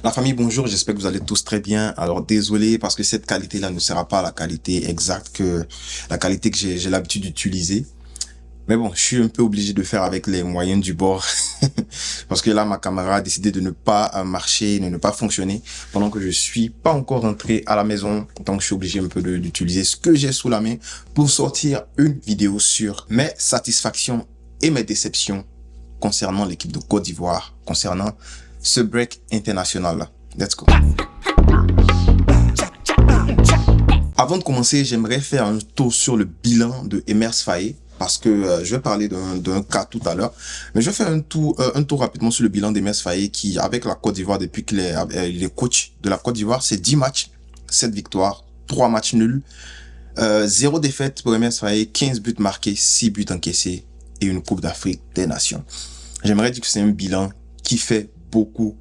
La famille, bonjour, j'espère que vous allez tous très bien. Alors désolé parce que cette qualité-là ne sera pas la qualité exacte que la qualité que j'ai l'habitude d'utiliser. Mais bon, je suis un peu obligé de faire avec les moyens du bord parce que là, ma caméra a décidé de ne pas marcher, de ne pas fonctionner pendant que je suis pas encore rentré à la maison. Donc je suis obligé un peu d'utiliser ce que j'ai sous la main pour sortir une vidéo sur mes satisfactions et mes déceptions concernant l'équipe de Côte d'Ivoire, concernant ce break international-là. Let's go. Avant de commencer, j'aimerais faire un tour sur le bilan de Emers Faé parce que je vais parler d'un cas tout à l'heure, mais je vais faire un tour rapidement sur le bilan d'Emers Faé qui, avec la Côte d'Ivoire, depuis qu'il est coach de la Côte d'Ivoire, c'est 10 matchs, 7 victoires, 3 matchs nuls, 0 défaite pour Emers Faé, 15 buts marqués, 6 buts encaissés et une Coupe d'Afrique des Nations. J'aimerais dire que c'est un bilan qui fait beaucoup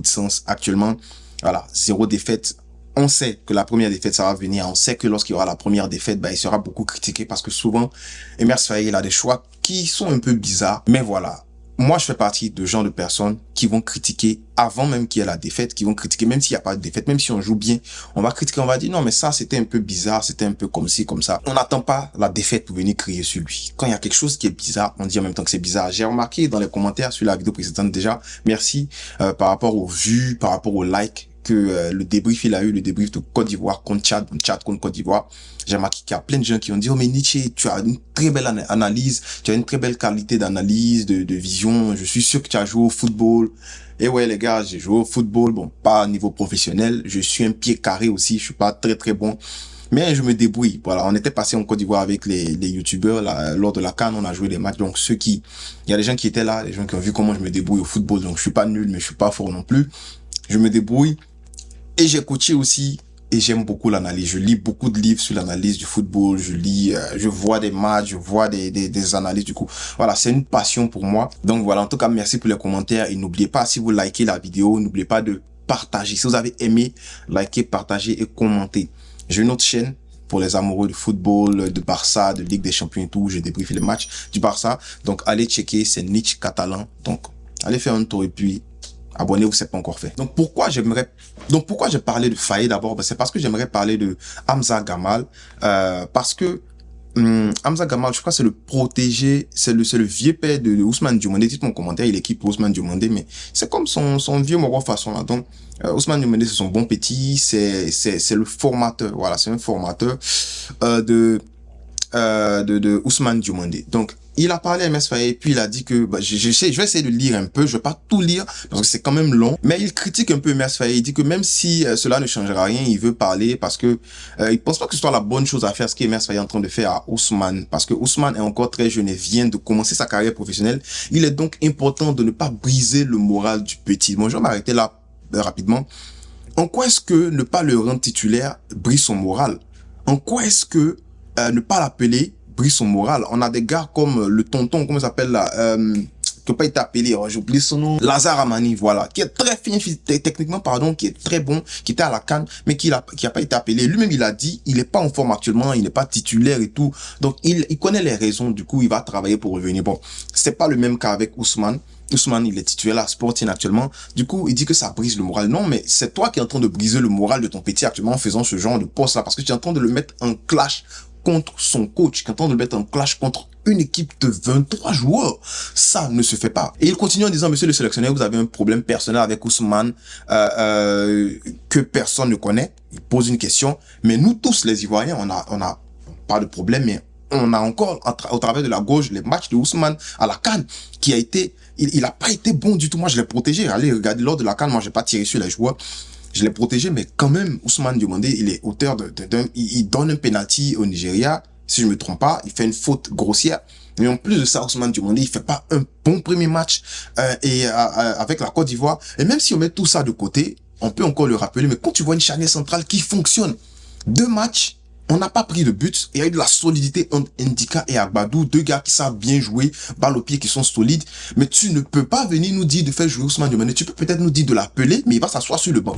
de sens actuellement. Voilà, 0 défaite. On sait que la première défaite, ça va venir. On sait que lorsqu'il y aura la première défaite, il sera beaucoup critiqué parce que souvent, Emers Faé, il a des choix qui sont un peu bizarres. Mais voilà. Moi, je fais partie de genre de personnes qui vont critiquer avant même qu'il y ait la défaite, qui vont critiquer même s'il n'y a pas de défaite, même si on joue bien, on va critiquer, on va dire non, mais ça, c'était un peu bizarre, c'était un peu comme ci, comme ça. On n'attend pas la défaite pour venir crier sur lui. Quand il y a quelque chose qui est bizarre, on dit en même temps que c'est bizarre. J'ai remarqué dans les commentaires sur la vidéo précédente déjà, merci, par rapport aux vues, par rapport aux likes, que le débrief il a eu, le débrief de Côte d'Ivoire contre Tchad contre Côte d'Ivoire. J'ai remarqué qu'il y a plein de gens qui ont dit, oh mais Nietzsche, tu as une très belle analyse, tu as une très belle qualité d'analyse, de vision, je suis sûr que tu as joué au football. Et ouais les gars, j'ai joué au football, bon, pas à niveau professionnel, je suis un pied carré aussi, je suis pas très bon. Mais je me débrouille. Voilà, on était passé en Côte d'Ivoire avec les youtubeurs lors de la CAN, on a joué les matchs. Donc il y a des gens qui étaient là, les gens qui ont vu comment je me débrouille au football. Donc je suis pas nul, mais je suis pas fort non plus. Je me débrouille. Et j'ai coaché aussi et j'aime beaucoup l'analyse. Je lis beaucoup de livres sur l'analyse du football. Je lis, je vois des matchs, je vois des analyses du coup. Voilà, c'est une passion pour moi. Donc voilà, en tout cas, merci pour les commentaires. Et n'oubliez pas, si vous likez la vidéo, n'oubliez pas de partager. Si vous avez aimé, likez, partagez et commentez. J'ai une autre chaîne pour les amoureux de football, de Barça, de Ligue des Champions et tout. Je débriefe les matchs du Barça. Donc allez checker, c'est Nietzsche Catalan. Donc allez faire un tour et puis abonnez-vous, c'est pas encore fait. Donc pourquoi j'ai parlé de Faé d'abord? C'est parce que j'aimerais parler de Hamza Gamal, parce que Hamza Gamal, je crois que c'est le protégé, c'est le vieux père de Ousmane Diomandé. Dites mon commentaire, il équipe Ousmane Diomandé, mais c'est comme son vieux moro façon là. Donc Ousmane Diomandé, c'est son bon petit, c'est le formateur, voilà, c'est un formateur de Ousmane Diomandé. Donc il a parlé à Emers Faé, puis il a dit que, je vais essayer de lire un peu, je vais pas tout lire, parce que c'est quand même long, mais il critique un peu Emers Faé, il dit que même si cela ne changera rien, il veut parler, parce que il pense pas que ce soit la bonne chose à faire, ce qu'Emers Faé est en train de faire à Ousmane, parce que Ousmane est encore très jeune et vient de commencer sa carrière professionnelle. Il est donc important de ne pas briser le moral du petit. Bon, je vais m'arrêter là rapidement. En quoi est-ce que ne pas le rendre titulaire brise son moral? En quoi est-ce que ne pas l'appeler brise son moral? On a des gars comme le tonton, comment il s'appelle là, qui n'a pas été appelé, j'oublie son nom, Lazare Amani, voilà, qui est très fin techniquement, pardon, qui est très bon, qui était à la CAN, mais qui a pas été appelé. Lui-même, il a dit, il est pas en forme actuellement, il n'est pas titulaire et tout. Donc, il connaît les raisons, du coup, il va travailler pour revenir. Bon, c'est pas le même cas avec Ousmane. Ousmane, il est titulaire à Sporting actuellement. Du coup, il dit que ça brise le moral. Non, mais c'est toi qui es en train de briser le moral de ton petit actuellement en faisant ce genre de poste-là, parce que tu es en train de le mettre en clash contre son coach, qui est en train de le mettre en clash contre une équipe de 23 joueurs. Ça ne se fait pas. Et il continue en disant, monsieur le sélectionneur, vous avez un problème personnel avec Ousmane que personne ne connaît. Il pose une question. Mais nous tous, les Ivoiriens, on a pas de problème, mais on a encore, au travers de la gauche, les matchs de Ousmane à la CAN, qui a été, il a pas été bon du tout. Moi, je l'ai protégé. Allez, regardez, lors de la CAN, moi, j'ai pas tiré sur les joueurs. Je l'ai protégé, mais quand même, Ousmane Diomandé, il est auteur il donne un penalty au Nigeria. Si je me trompe pas, il fait une faute grossière. Mais en plus de ça, Ousmane Diomandé, il fait pas un bon premier match, avec la Côte d'Ivoire. Et même si on met tout ça de côté, on peut encore le rappeler, mais quand tu vois une charnière centrale qui fonctionne, 2 matchs, on n'a pas pris de but. Il y a eu de la solidité entre Ndika et Agbadou, 2 gars qui savent bien jouer, balle au pied, qui sont solides. Mais tu ne peux pas venir nous dire de faire jouer Ousmane Diomandé. Tu peux peut-être nous dire de l'appeler, mais il va s'asseoir sur le banc.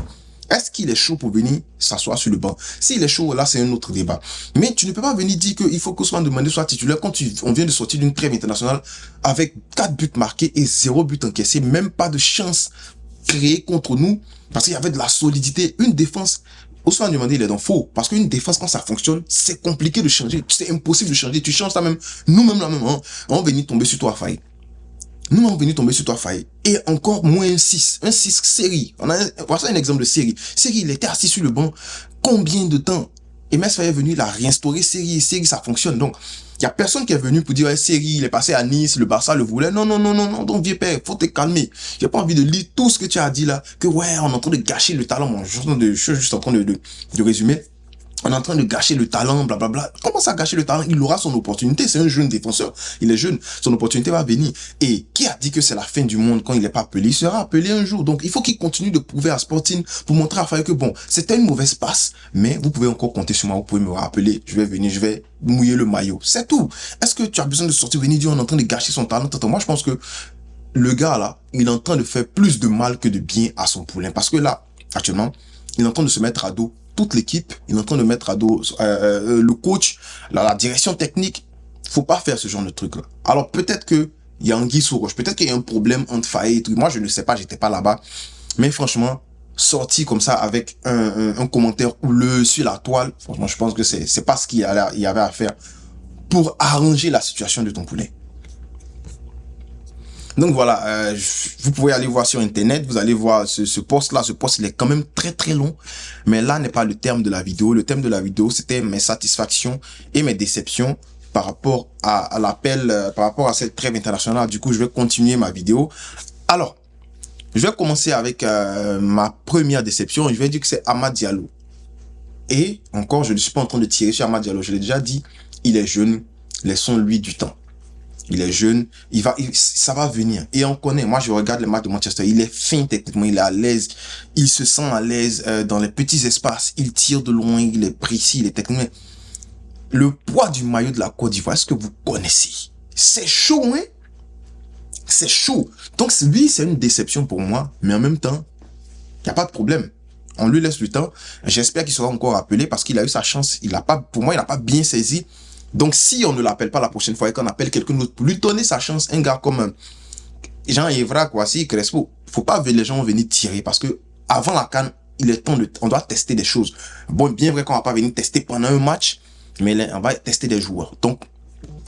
Est-ce qu'il est chaud pour venir s'asseoir sur le banc? S'il est chaud, là, c'est un autre débat. Mais tu ne peux pas venir dire qu'il faut qu'Ousmane Diomandé soit titulaire quand on vient de sortir d'une trêve internationale avec 4 buts marqués et 0 but encaissé, même pas de chance créé contre nous parce qu'il y avait de la solidité. Une défense, Ousmane Diomandé, il est dans faux. Parce qu'une défense, quand ça fonctionne, c'est compliqué de changer. C'est impossible de changer. Tu changes ça même. Nous-mêmes, là même, hein, on va venir tomber sur toi, Faye. Nous on venu tomber sur toi, Faye. Et encore moins un 6 série. Voici un exemple de série. Série, il était assis sur le banc. Combien de temps? Et Mess Faye est venu, il a réinstauré série. Série, ça fonctionne. Donc, il y a personne qui est venu pour dire, ouais, série, il est passé à Nice, le Barça le voulait. Non, non, non, non, non. Donc, vieux père, faut te calmer. J'ai pas envie de lire tout ce que tu as dit là. Que ouais, on est en train de gâcher le talent. Bon, je suis juste en train de résumer. On est en train de gâcher le talent, blablabla. Comment ça gâcher le talent? Il aura son opportunité. C'est un jeune défenseur. Il est jeune. Son opportunité va venir. Et qui a dit que c'est la fin du monde quand il n'est pas appelé? Il sera appelé un jour. Donc, il faut qu'il continue de prouver à Sporting pour montrer à Faye que bon, c'était une mauvaise passe, mais vous pouvez encore compter sur moi. Vous pouvez me rappeler. Je vais venir, je vais mouiller le maillot. C'est tout. Est-ce que tu as besoin de sortir, venir dire on est en train de gâcher son talent? Moi, je pense que le gars là, il est en train de faire plus de mal que de bien à son poulain. Parce que là, actuellement, il est en train de se mettre à dos toute l'équipe, il est en train de mettre à dos le coach, la direction technique. Faut pas faire ce genre de truc là. Alors peut-être que il y a anguille sous roche, peut-être qu'il y a un problème entre Faye et tout. Moi je ne sais pas, j'étais pas là-bas. Mais franchement, sorti comme ça avec un commentaire houleux sur la toile, franchement je pense que c'est pas ce qu'il y avait à faire pour arranger la situation de ton poulet. Donc voilà, vous pouvez aller voir sur internet, vous allez voir ce post-là. Ce post, il est quand même très très long, mais là n'est pas le terme de la vidéo. Le thème de la vidéo, c'était mes satisfactions et mes déceptions par rapport à l'appel, par rapport à cette trêve internationale. Du coup, je vais continuer ma vidéo. Alors, je vais commencer avec ma première déception. Je vais dire que c'est Amad Diallo. Et encore, je ne suis pas en train de tirer sur Amad Diallo. Je l'ai déjà dit, il est jeune, laissons-lui du temps. Il est jeune, ça va venir. Et on connaît, moi je regarde les matchs de Manchester, il est fin techniquement, il est à l'aise, il se sent à l'aise dans les petits espaces, il tire de loin, il est précis, il est techniquement. Le poids du maillot de la Côte d'Ivoire, est-ce que vous connaissez? C'est chaud, hein? C'est chaud. Donc lui, c'est une déception pour moi, mais en même temps, il n'y a pas de problème. On lui laisse du temps. J'espère qu'il sera encore appelé parce qu'il a eu sa chance. Pour moi, il n'a pas bien saisi. Donc, si on ne l'appelle pas la prochaine fois et qu'on appelle quelqu'un d'autre pour lui donner sa chance, un gars comme Jean Evra, Kwasi, Crespo, faut pas les gens venir tirer parce que avant la CAN, il est temps on doit tester des choses. Bon, bien vrai qu'on va pas venir tester pendant un match, mais là, on va tester des joueurs. Donc,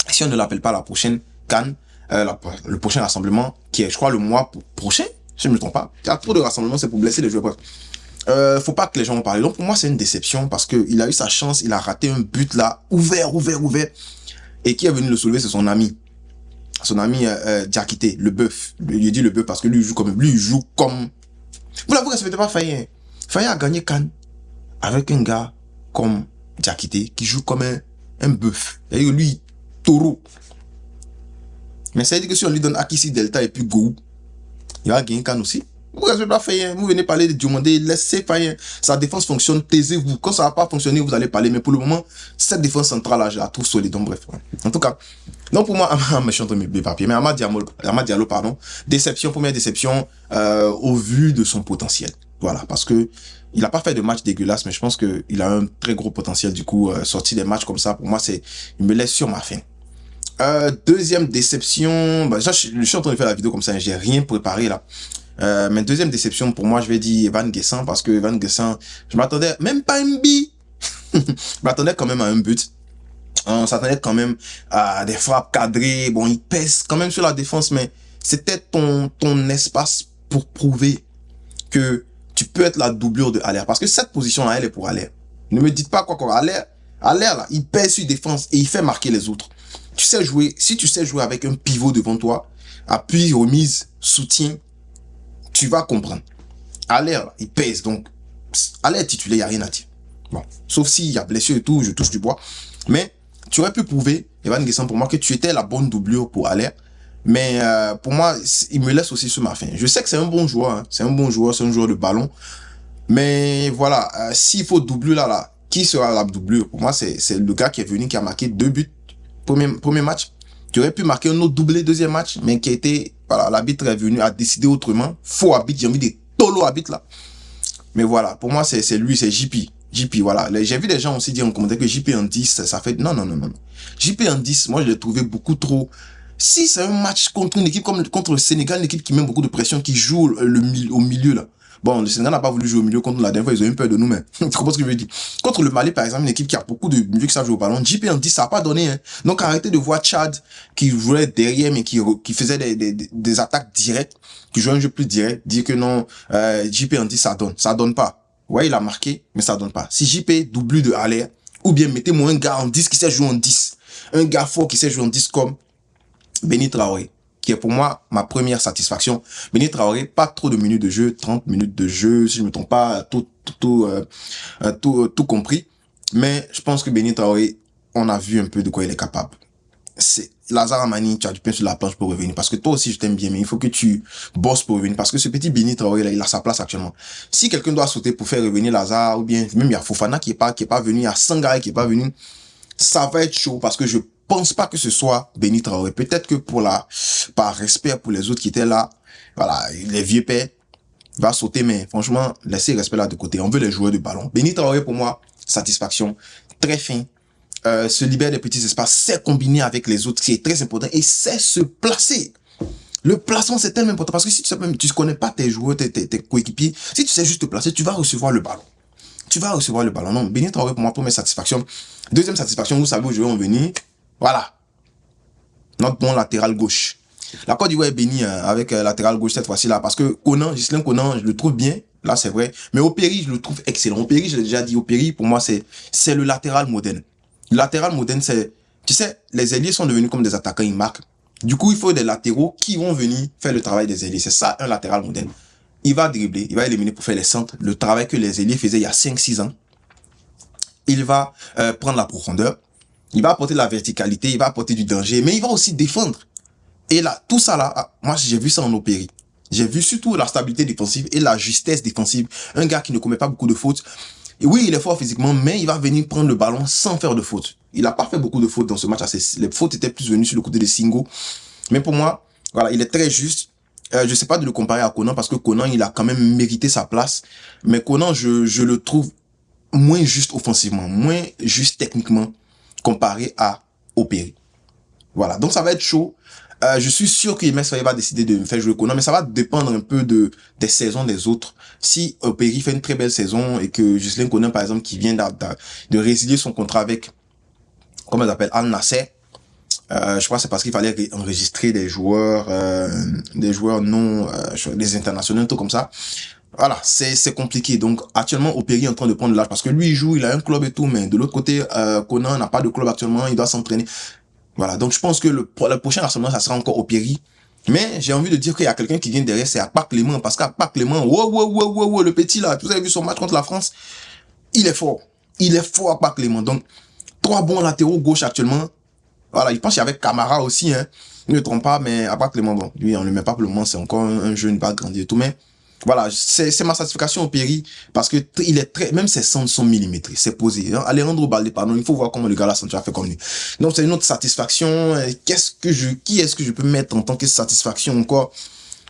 si on ne l'appelle pas la prochaine CAN, le prochain rassemblement, qui est, je crois, le mois prochain, si je ne me trompe pas, il y a trop de rassemblements, c'est pour blesser les joueurs. Faut pas que les gens en parlent. Donc pour moi c'est une déception parce que il a eu sa chance, il a raté un but là, ouvert. Et qui est venu le soulever, c'est son ami. Son ami Diakité, le bœuf. Il dit le bœuf parce que lui il joue comme. Vous respectez pas Faye. Hein? Faye a gagné Cannes avec un gars comme Diakité qui joue comme un bœuf. Et lui, taureau. Mais ça veut dire que si on lui donne Akissi Delta et puis Gou, il va gagner Cannes aussi. Vous ne pas Faye, vous venez parler de Diomandé, laissez Faye, sa défense fonctionne, taisez-vous. Quand ça va pas fonctionner, vous allez parler. Mais pour le moment, cette défense centrale là, je la trouve solide. Donc bref. En tout cas, donc pour moi, je suis en train de mes papiers, mais Amad Diallo, pardon, première déception au vu de son potentiel. Voilà, parce que il n'a pas fait de match dégueulasse, mais je pense qu'il a un très gros potentiel. Du coup, sortir des matchs comme ça, pour moi, il me laisse sur ma faim. Deuxième déception, je suis en train de faire la vidéo comme ça, j'ai rien préparé là. Mais deuxième déception pour moi, je vais dire Evan Guessant parce que Evan Guessant, je m'attendais même pas à un but. Je m'attendais quand même à un but. On s'attendait quand même à des frappes cadrées. Bon, il pèse quand même sur la défense, mais c'était ton espace pour prouver que tu peux être la doublure de Haller. Parce que cette position-là, elle est pour Haller. Ne me dites pas quoi Haller là, il pèse sur défense et il fait marquer les autres. Tu sais jouer, si tu sais jouer avec un pivot devant toi, appui, remise, soutien, tu vas comprendre. Haller, il pèse, donc Haller est titulaire, il n'y a rien à dire. Bon, sauf s'il y a blessure et tout, je touche du bois. Mais tu aurais pu prouver, Evan Guessant, pour moi, que tu étais la bonne doublure pour Haller. Mais pour moi, il me laisse aussi sur ma faim. Je sais que c'est un bon joueur, hein. C'est un bon joueur, c'est un joueur de ballon. Mais voilà, s'il faut doubler là, qui sera la doublure? Pour moi, c'est le gars qui est venu, qui a marqué 2 buts premier match. Tu aurais pu marquer un autre doublé deuxième match, mais qui a été, voilà, l'arbitre est venu à décider autrement. Faux arbitre, j'ai envie de tolo arbitre là. Mais voilà, pour moi, c'est lui, c'est JP. JP, voilà. J'ai vu des gens aussi dire en commentaire que JP en 10, ça fait, non. JP en 10, moi, je l'ai trouvé beaucoup trop, Si c'est un match contre une équipe comme contre le Sénégal, une équipe qui met beaucoup de pression, qui joue au milieu là. Bon, le Sénégal n'a pas voulu jouer au milieu contre la dernière fois, ils ont eu peur de nous, mais tu comprends ce que je veux dire. Contre le Mali, par exemple, une équipe qui a beaucoup de milieux qui savent jouer au ballon, JP en 10, ça n'a pas donné. Hein. Donc arrêtez de voir Tchad qui jouait derrière, mais qui faisait des attaques directes, qui jouait un jeu plus direct, dire que non, JP en 10, ça donne. Ça donne pas. Ouais, il a marqué, mais ça donne pas. Si JP double de Aller, ou bien mettez-moi un gars en 10 qui sait jouer en 10. Un gars fort qui sait jouer en 10 comme Béni Traoré, qui est pour moi ma première satisfaction. Béni Traoré, pas trop de minutes de jeu, 30 minutes de jeu, si je me trompe pas, tout compris. Mais je pense que Béni Traoré, on a vu un peu de quoi il est capable. C'est Lazare Amani, tu as du pain sur la planche pour revenir. Parce que toi aussi, je t'aime bien, mais il faut que tu bosses pour revenir. Parce que ce petit Béni Traoré, là, il a sa place actuellement. Si quelqu'un doit sauter pour faire revenir Lazare, ou bien même il y a Fofana qui est pas venu, il y a Sangaré qui est pas venu, ça va être chaud parce que je pense pas que ce soit Béni Traoré. Peut-être que par respect pour les autres qui étaient là, voilà, les vieux pères, va sauter, mais franchement, laissez respect là de côté. On veut les joueurs de ballon. Béni Traoré, pour moi, satisfaction, très fin, se libère des petits espaces, sait combiner avec les autres, qui est très important, et sait se placer. Le placement, c'est tellement important parce que si tu connais pas tes joueurs, tes coéquipiers, si tu sais juste te placer, tu vas recevoir le ballon. Tu vas recevoir le ballon. Non, Béni Traoré, pour moi, première satisfaction. Deuxième satisfaction, vous savez où je vais en venir. Voilà. Notre bon latéral gauche. La Côte d'Ivoire est bénie avec latéral gauche cette fois-ci là. Parce que Ghislain Conan, je le trouve bien. Là, c'est vrai. Mais Opéry, je le trouve excellent. Opéry, je l'ai déjà dit. Opéry, pour moi, c'est le latéral moderne. Le latéral moderne, c'est, tu sais, les ailiers sont devenus comme des attaquants, ils marquent. Du coup, il faut des latéraux qui vont venir faire le travail des ailiers. C'est ça, un latéral moderne. Il va dribbler, il va éliminer pour faire les centres. Le travail que les ailiers faisaient il y a 5-6 ans. Il va prendre la profondeur. Il va apporter de la verticalité, il va apporter du danger, mais il va aussi défendre. Et là, tout ça là, moi j'ai vu ça en Opéry. J'ai vu surtout la stabilité défensive et la justesse défensive. Un gars qui ne commet pas beaucoup de fautes. Et oui, il est fort physiquement, mais il va venir prendre le ballon sans faire de fautes. Il n'a pas fait beaucoup de fautes dans ce match. Les fautes étaient plus venues sur le côté de Singo. Mais pour moi, voilà, il est très juste. Je sais pas de le comparer à Conan parce que Conan, il a quand même mérité sa place. Mais Conan, je le trouve moins juste offensivement, moins juste techniquement comparé à Opéry. Voilà, donc ça va être chaud. Je suis sûr que Emerse Faé va décider de me faire jouer Conan, mais ça va dépendre un peu des saisons des autres. Si Opéry fait une très belle saison et que Ghislain Conan, par exemple, qui vient de résilier son contrat avec, comment on appelle, Al Nassr, je crois que c'est parce qu'il fallait enregistrer des joueurs non, des internationaux, tout comme ça. Voilà, c'est compliqué. Donc actuellement, Opéry est en train de prendre l'âge parce que lui il joue, il a un club et tout, mais de l'autre côté, Conan n'a pas de club actuellement, il doit s'entraîner. Voilà, donc je pense que le prochain rassemblement, ça sera encore Opéry. Mais j'ai envie de dire qu'il y a quelqu'un qui vient derrière, c'est Akpa Clément, parce qu'Akpa Clément, wow, le petit là, vous avez vu son match contre la France, il est fort. Il est fort, Akpa Clément. Donc 3 bons latéraux gauche actuellement. Voilà, il pense qu'il y avait Camara aussi, hein. Ne me trompe pas, mais Akpa Clément, bon, lui, on ne le met pas pour le moment, c'est encore un jeune, pas grandi et tout, mais voilà, c'est ma satisfaction au Péri parce que il est très, même ses centres sont millimétrés, c'est posé. Hein? Alejandro Balde, pardon, il faut voir comment le gars là a fait comme lui. Donc c'est une autre satisfaction. Qui est-ce que je peux mettre en tant que satisfaction encore?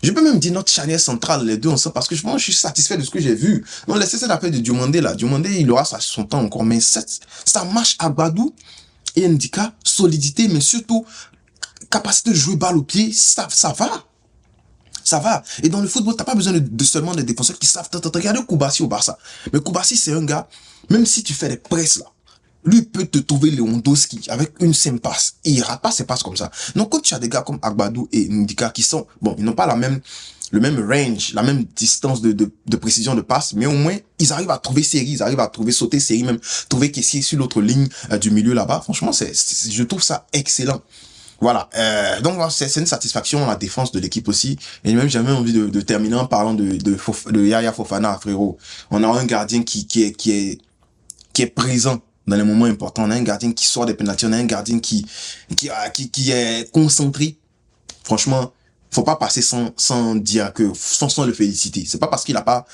Je peux même dire notre charnière centrale, les deux ensemble, parce que je pense que je suis satisfait de ce que j'ai vu. Donc laissez cette affaire de Diomandé là. Diomandé, il aura son temps encore, mais ça marche à Badou et Ndika, solidité, mais surtout capacité de jouer balle au pied, ça va. Ça va. Et dans le football, t'as pas besoin de seulement des défenseurs qui savent. Regardez Koubassi au Barça. Mais Koubassi, c'est un gars, même si tu fais des presses là, lui peut te trouver Lewandowski avec une simple passe. Et il rate pas ses passes comme ça. Donc quand tu as des gars comme Agbadou et Ndika qui sont, bon, ils n'ont pas le même range, la même distance de précision de passe, mais au moins, ils arrivent à trouver série, ils arrivent à trouver sauter série, même trouver caissier sur l'autre ligne du milieu là-bas. Franchement, je trouve ça excellent. Voilà, donc c'est une satisfaction la défense de l'équipe aussi. Et même j'avais envie de terminer en parlant de Yaya Fofana, frérot. On a un gardien qui est présent dans les moments importants. On a un gardien qui sort des pénaltys. On a un gardien qui est concentré. Franchement, faut pas passer sans dire que sans le féliciter. C'est pas parce qu'il a pas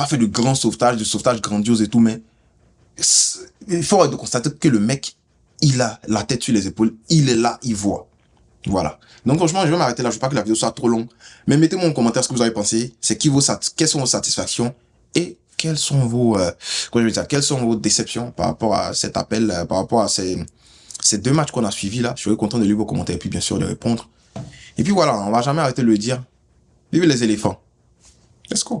fait de grands sauvetages, de sauvetages grandioses et tout, mais il faut constater que le mec, il a la tête sur les épaules, il est là, il voit. Voilà. Donc franchement, je vais m'arrêter là, je veux pas que la vidéo soit trop longue. Mais mettez-moi en commentaire ce que vous avez pensé, quelles sont vos satisfactions et quelles sont vos déceptions par rapport à cet appel, par rapport à ces 2 matchs qu'on a suivis là. Je serais content de lire vos commentaires et puis bien sûr de répondre. Et puis voilà, on va jamais arrêter de le dire. Vive les éléphants. Let's go.